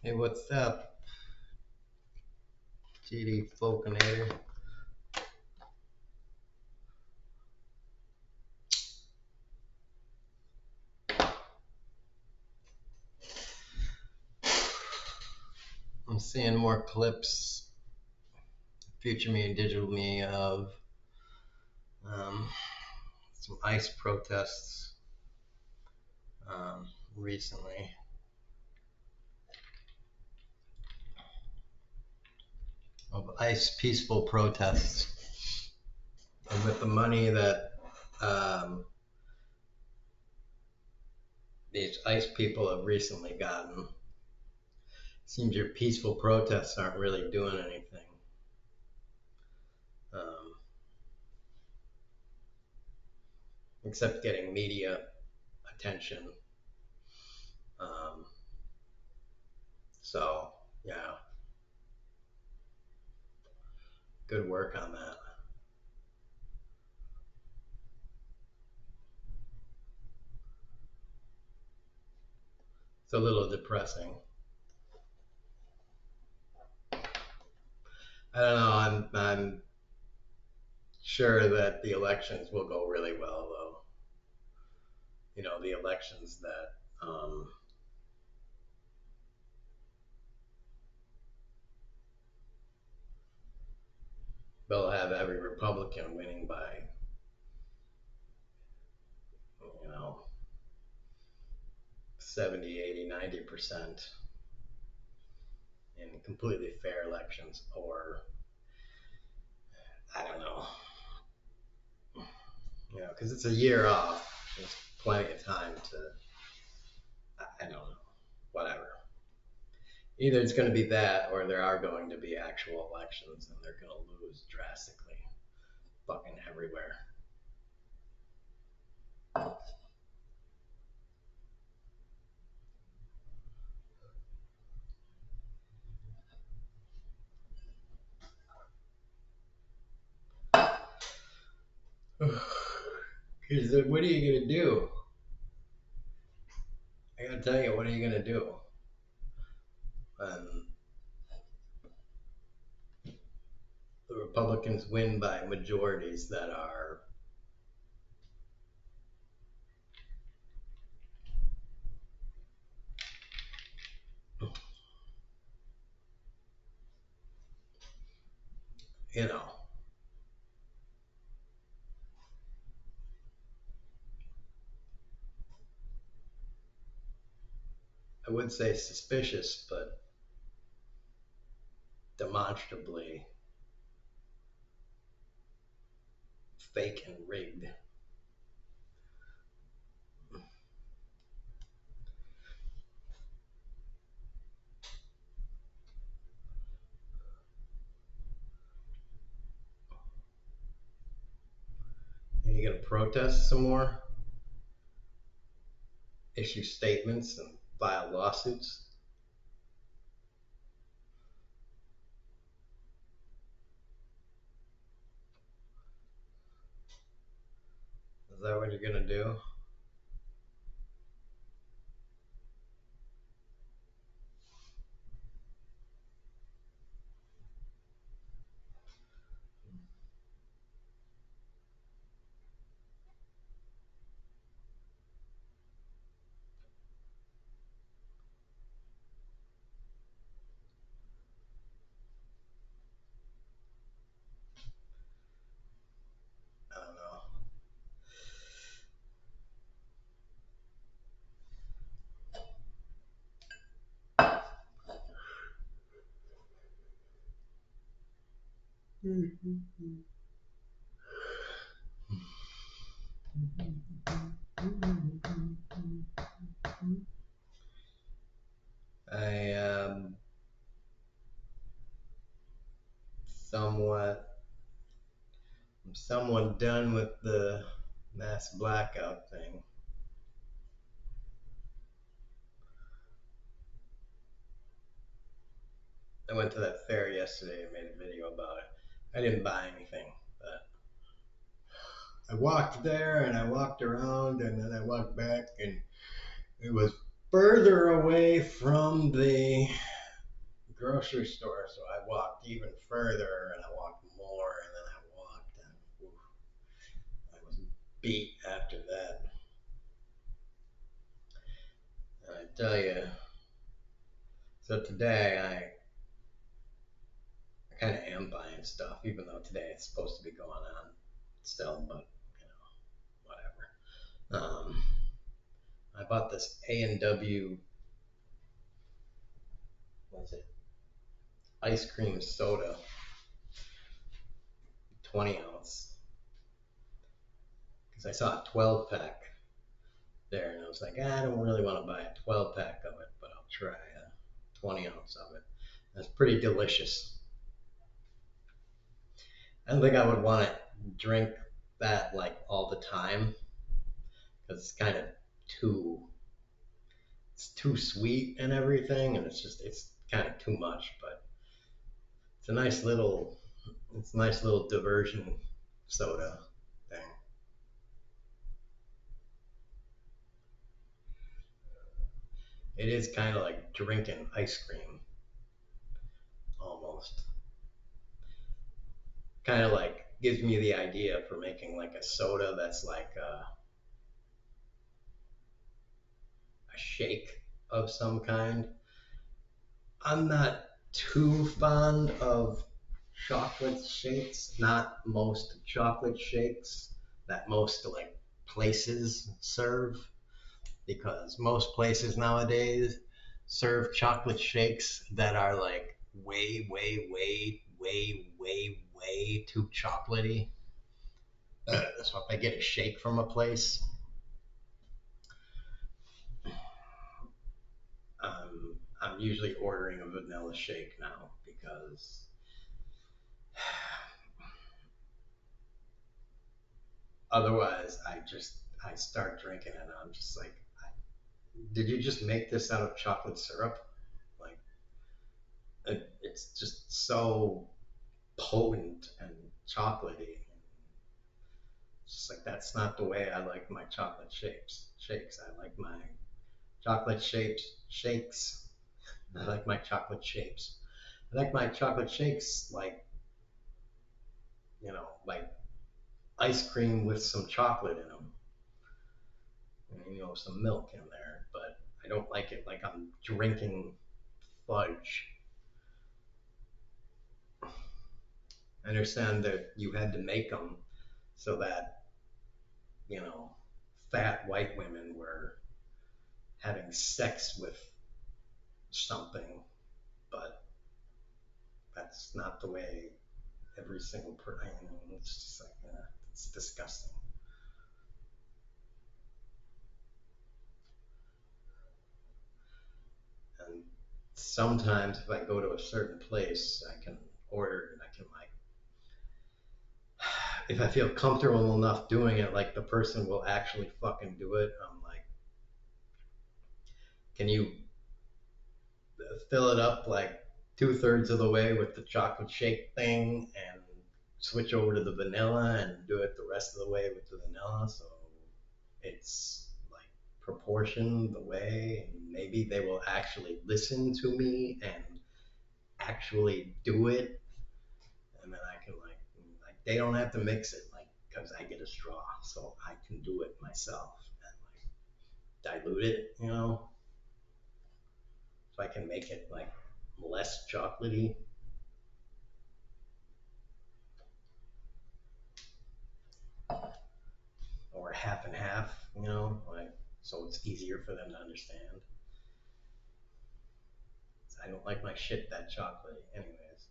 Hey, what's up, GD Falconator? I'm seeing more clips, future me and digital me, of some ICE protests recently. Of ICE peaceful protests. And with the money that these ICE people have recently gotten, it seems your peaceful protests aren't really doing anything. Except getting media attention. So, yeah, good work on that. It's a little depressing. I don't know. I'm sure that the elections will go really well, though. You know, the elections that they'll have every Republican winning by, 70, 80, 90% in completely fair elections, or I don't know. Because it's a year off. There's plenty of time to, I don't know, whatever. Either it's going to be that, or there are going to be actual elections, and they're going to lose drastically, fucking everywhere. Because what are you going to do? I got to tell you, what are you going to do? The Republicans win by majorities that are I would say suspicious, but demonstrably fake and rigged. Are you going to protest some more? Issue statements and file lawsuits? Is that what you're going to do? I don't know. I am somewhat done with the mass blackout thing. I went to that fair yesterday and made a video about it. I didn't buy anything, but I walked there and I walked around and then I walked back, and it was further away from the grocery store, so I walked even further, and I walked more, and then I walked, and oof, I was beat after that. And I tell you, so today I kind of am buying stuff, even though today it's supposed to be going on still, but whatever. I bought this A&W, what's it, ice cream soda, 20 ounce, because I saw a 12 pack there, and I was like, I don't really want to buy a 12 pack of it, but I'll try a 20 ounce of it. That's pretty delicious. I don't think I would want to drink that like all the time because it's kind of too it's too sweet and everything, and it's kind of too much. But it's a nice little diversion soda thing. It is kind of like drinking ice cream almost. Kind of like gives me the idea for making like a soda that's like a shake of some kind. I'm not too fond of chocolate shakes, not most chocolate shakes that most like places serve, because most places nowadays serve chocolate shakes that are like way too chocolatey. So if I get a shake from a place, I'm usually ordering a vanilla shake now because otherwise I start drinking and I'm just like, did you just make this out of chocolate syrup? Like it's just so potent and chocolatey. It's just like that's not the way I like my chocolate shakes. I like my chocolate shakes. I like my chocolate shapes. I like my chocolate shakes like like ice cream with some chocolate in them, and some milk in there. But I don't like it like I'm drinking fudge. I understand that you had to make them so that you know fat white women were having sex with something, but that's not the way every single person. It's just like it's disgusting. And sometimes if I go to a certain place, I can order and I can like, if I feel comfortable enough doing it, like the person will actually fucking do it. I'm like, can you fill it up like 2/3 of the way with the chocolate shake thing and switch over to the vanilla and do it the rest of the way with the vanilla, so it's like proportion the way, and maybe they will actually listen to me and actually do it, and then I can like they don't have to mix it like because I get a straw, so I can do it myself and like dilute it, so I can make it like less chocolatey or half and half, like so it's easier for them to understand. I don't like my shit that chocolatey, anyways.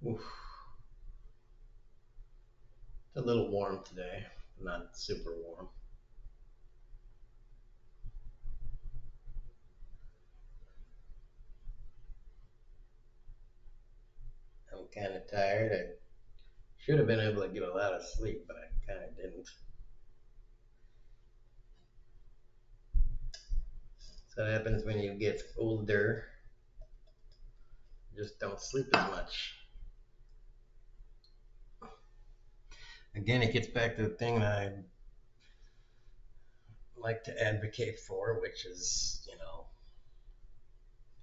Oof. It's a little warm today, not super warm. I'm kind of tired. I should have been able to get a lot of sleep, but I kind of didn't. So what happens when you get older. You just don't sleep as much. Again, it gets back to the thing that I like to advocate for, which is,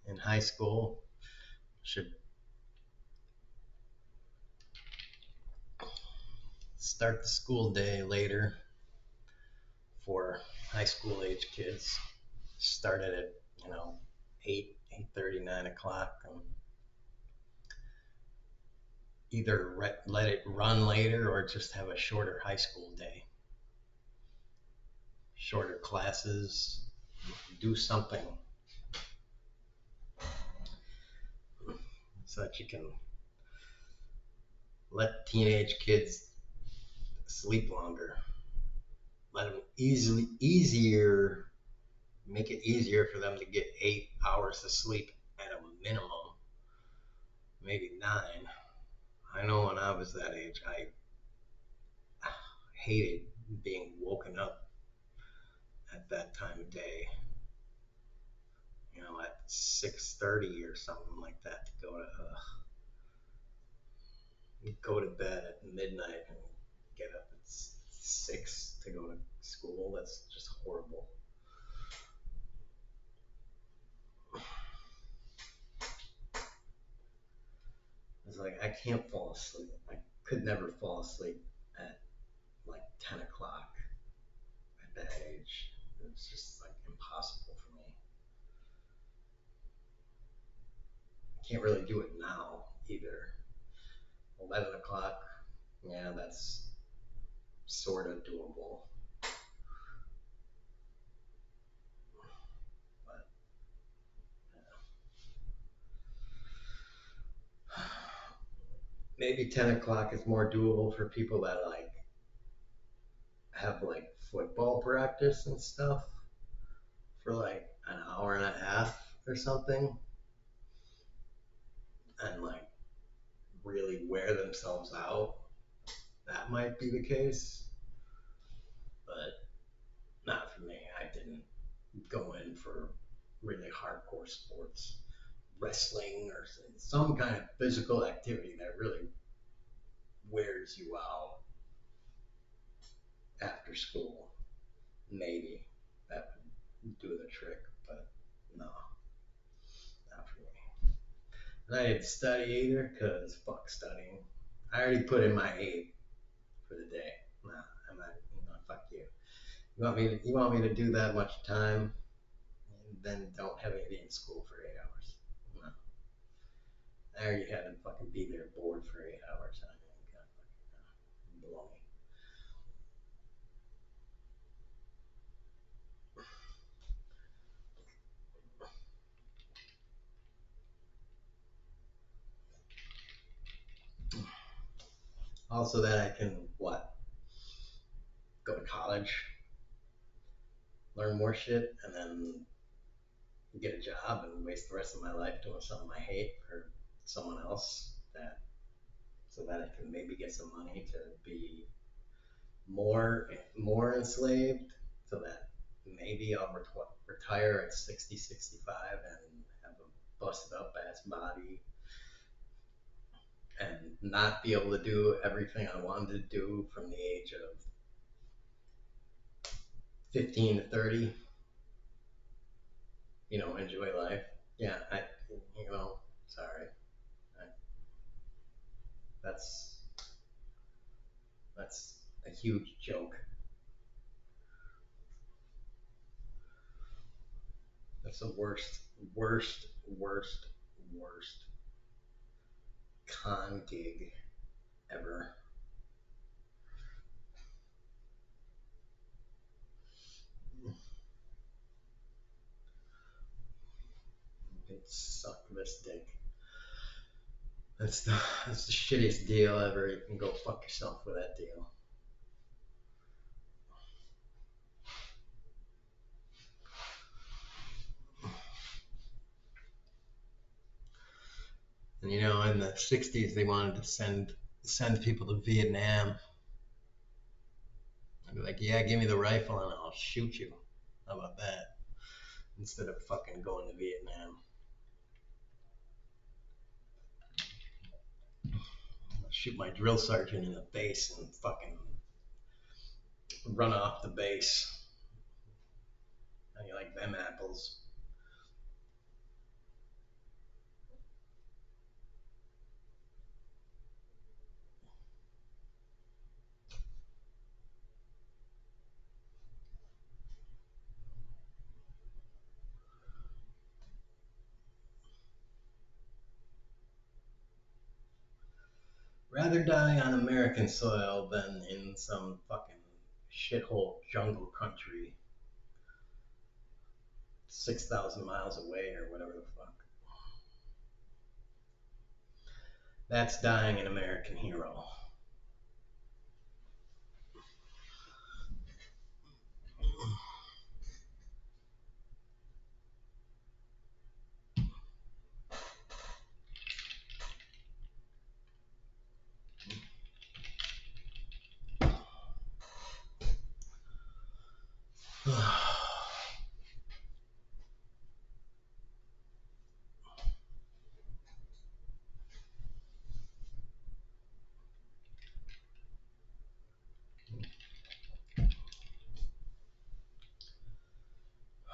in high school should start the school day later for high school age kids. Start it at, 8:30, 9 o'clock, and either let it run later or just have a shorter high school day, shorter classes, do something so that you can let teenage kids sleep longer. Let them make it easier for them to get 8 hours of sleep at a minimum, maybe 9. I know when I was that age, I hated being woken up at that time of day, at 6:30 or something like that to go to bed at midnight and get up at 6 to go to school. That's just horrible. It's like I can't fall asleep. I could never fall asleep at like 10 o'clock at that age. It's just like impossible for me. I can't really do it now either. 11 o'clock, yeah, that's sort of doable. But yeah. Maybe 10 o'clock is more doable for people that like have like football practice and stuff for like an hour and a half or something, and like really wear themselves out. That might be the case, but not for me. I didn't go in for really hardcore sports, wrestling or some kind of physical activity that really wears you out after school. Maybe that would do the trick, but no, not for me. And I didn't study either, because fuck studying. I already put in my 8 for the day. Nah, I'm not, fuck you. You want me to do that much time, and then don't have anything in school for 8 hours? No. I already had to fucking be there bored for 8 hours. I mean, God, fucking baloney. Also, that I can go to college, learn more shit, and then get a job and waste the rest of my life doing something I hate for someone else, so that I can maybe get some money to be more enslaved, so that maybe I'll retire at 60, 65 and have a busted up ass body and not be able to do everything I wanted to do from the age of 15 to 30. Enjoy life. Yeah, sorry. I, that's that's a huge joke. That's the worst, worst con gig ever. You can suck this dick. That's the that's the shittiest deal ever. You can go fuck yourself with that deal. And in the '60s, they wanted to send people to Vietnam. I'd be like, yeah, give me the rifle and I'll shoot you. How about that? Instead of fucking going to Vietnam. I'll shoot my drill sergeant in the face and fucking run off the base. How you like them apples? Rather die on American soil than in some fucking shithole jungle country 6,000 miles away or whatever the fuck. That's dying an American hero.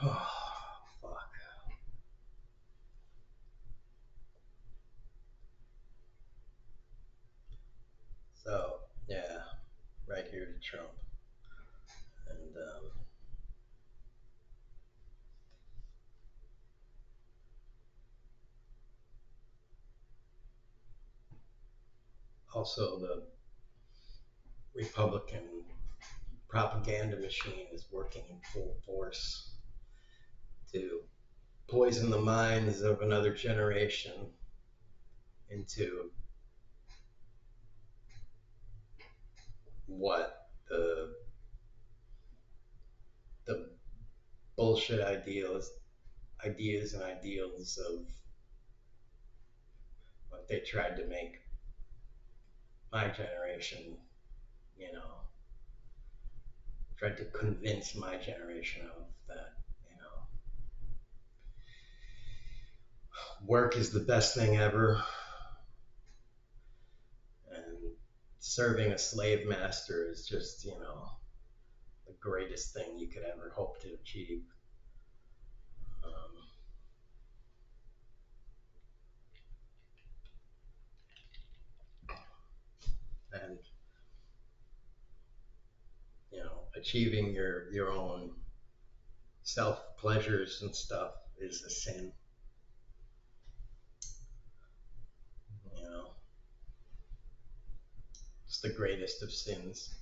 Oh, fuck. So, yeah, right here to Trump. And also the Republican propaganda machine is working in full force to poison the minds of another generation into what the bullshit ideas and ideals of what they tried to make my generation, you know, tried to convince my generation of that, you know, work is the best thing ever, and serving a slave master is just, you know, the greatest thing you could ever hope to achieve. Um, and you know, achieving your own self pleasures and stuff is a sin. You know, it's the greatest of sins.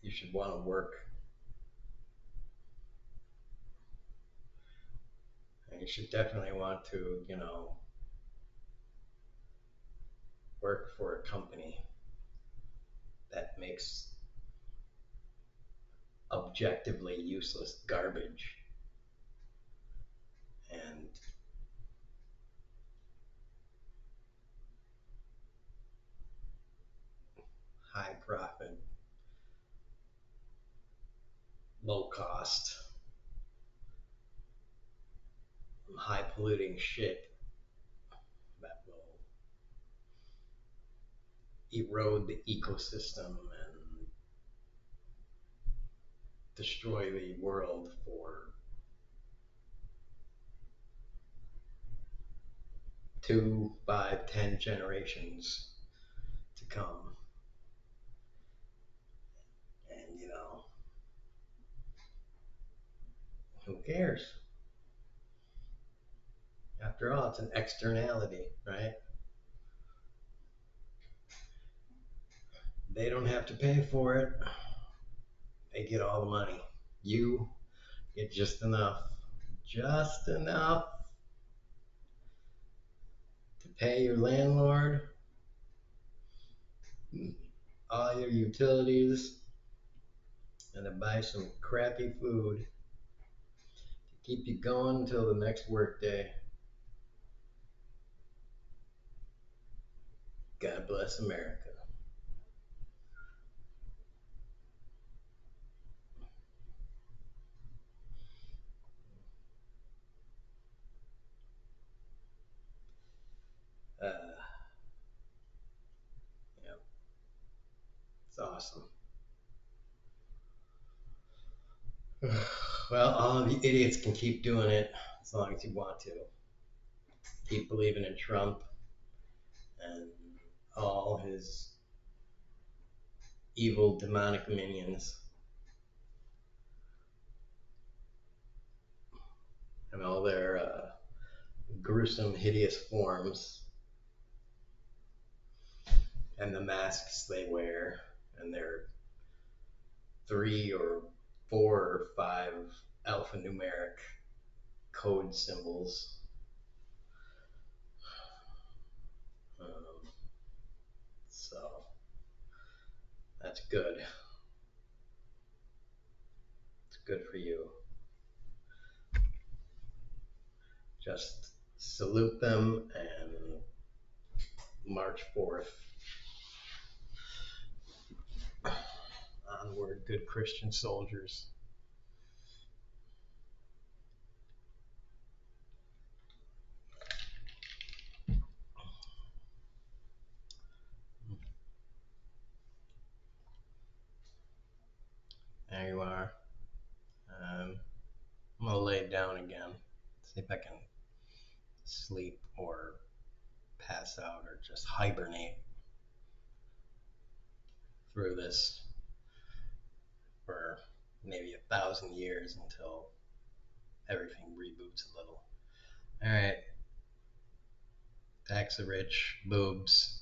You should want to work, and you should definitely want to, you know, work for a company that makes objectively useless garbage and high profit, low cost, high polluting shit that will erode the ecosystem and destroy the world for 2, 5, 10 generations to come. And you know, who cares? After all, it's an externality, right? They don't have to pay for it. They get all the money. You get just enough. Just enough to pay your landlord, all your utilities, and to buy some crappy food to keep you going until the next workday. God bless America. Uh, yeah, it's awesome. Well, all of you idiots can keep doing it as long as you want to. Keep believing in Trump and all his evil demonic minions and all their gruesome, hideous forms and the masks they wear and their 3 or 4 or 5 alphanumeric code symbols. Um, so that's good. It's good for you. Just salute them and march forth. Onward, good Christian soldiers. There you are. I'm gonna lay down again. See if I can sleep or pass out or just hibernate through this for maybe 1,000 years until everything reboots a little. All right, tax the rich, boobs.